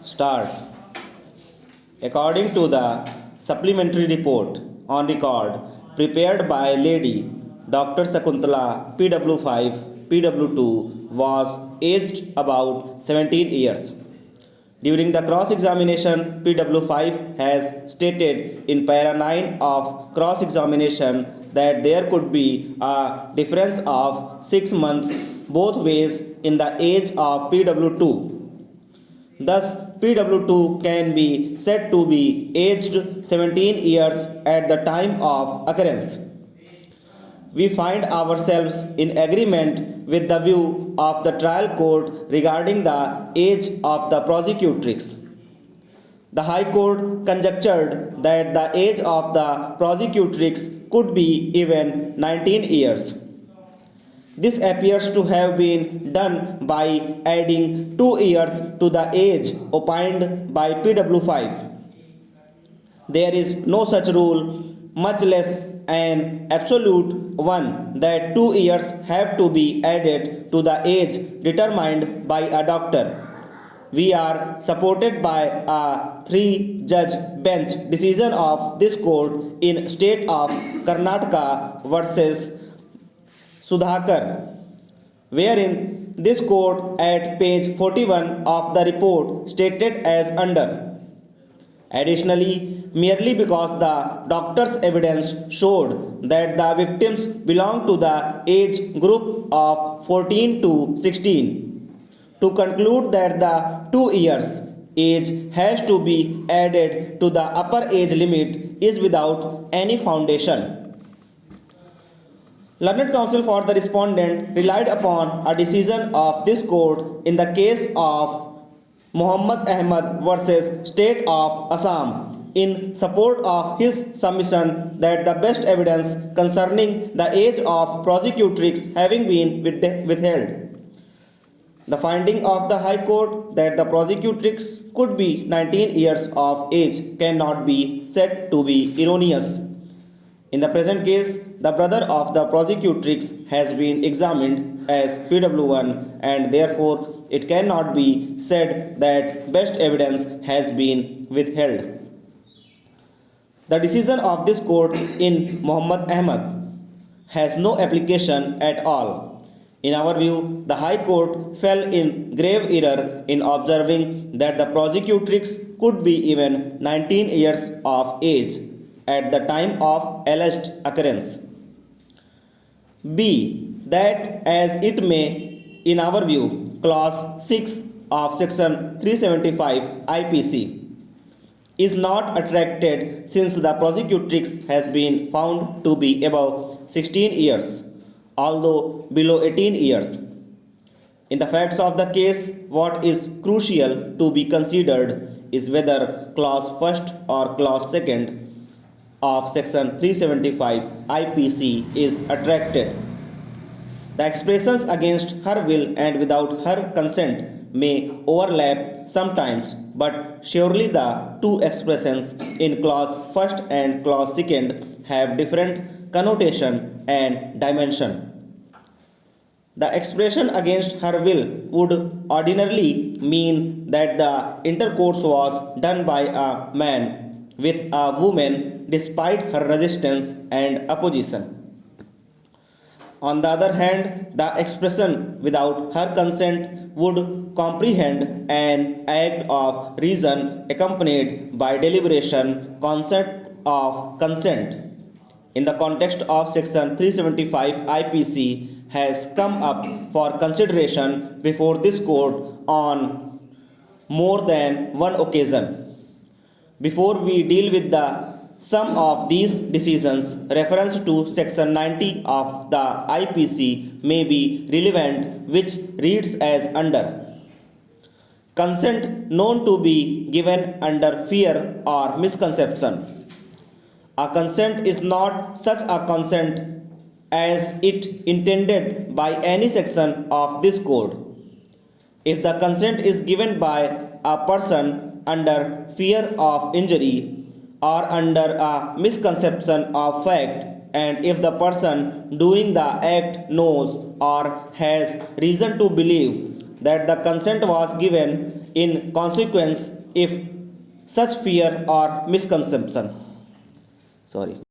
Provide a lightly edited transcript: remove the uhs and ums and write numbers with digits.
Start. According to the supplementary report on record prepared by Lady Dr. Sakuntala PW5 PW2 was aged about 17 years. During the cross examination, PW5 has stated in para 9 of cross examination that there could be a difference of 6 months both ways in the age of PW2. Thus, PW2 can be said to be aged 17 years at the time of occurrence. We find ourselves in agreement with the view of the trial court regarding the age of the prosecutrix. The High Court conjectured that the age of the prosecutrix could be even 19 years. This appears to have been done by adding 2 years to the age opined by PW5. There is no such rule, much less an absolute one that 2 years have to be added to the age determined by a doctor. We are supported by a 3-judge bench decision of this court in state of Karnataka versus Sudhakar, wherein this court at page 41 of the report stated as under. Additionally, merely because the doctor's evidence showed that the victims belong to the age group of 14 to 16, to conclude that the 2 years age has to be added to the upper age limit is without any foundation. Learned counsel for the respondent relied upon a decision of this court in the case of Muhammad Ahmad versus State of Assam in support of his submission that the best evidence concerning the age of prosecutrix having been withheld. The finding of the High Court that the prosecutrix could be 19 years of age cannot be said to be erroneous. In the present case, the brother of the prosecutrix has been examined as PW1 and therefore it cannot be said that best evidence has been withheld. The decision of this court in Muhammad Ahmad has no application at all. In our view, the High Court fell in grave error in observing that the prosecutrix could be even 19 years of age at the time of alleged occurrence. B. That as it may, in our view, clause 6 of section 375 IPC is not attracted since the prosecutrix has been found to be above 16 years, although below 18 years. In the facts of the case, what is crucial to be considered is whether clause 1st or clause 2nd of section 375 IPC is attracted. The expressions against her will and without her consent may overlap sometimes, but surely the two expressions in clause 1st and clause 2nd have different connotation and dimension. The expression against her will would ordinarily mean that the intercourse was done by a man with a woman despite her resistance and opposition. On the other hand, the expression without her consent would comprehend an act of reason accompanied by deliberation, concept of consent. In the context of section 375 IPC has come up for consideration before this court on more than one occasion. Before we deal with the sum of these decisions, reference to section 90 of the IPC may be relevant, which reads as under. Consent known to be given under fear or misconception. A consent is not such a consent as it intended by any section of this code. If the consent is given by a person under fear of injury or under a misconception of fact, and if the person doing the act knows or has reason to believe that the consent was given in consequence if such fear or misconception. Sorry.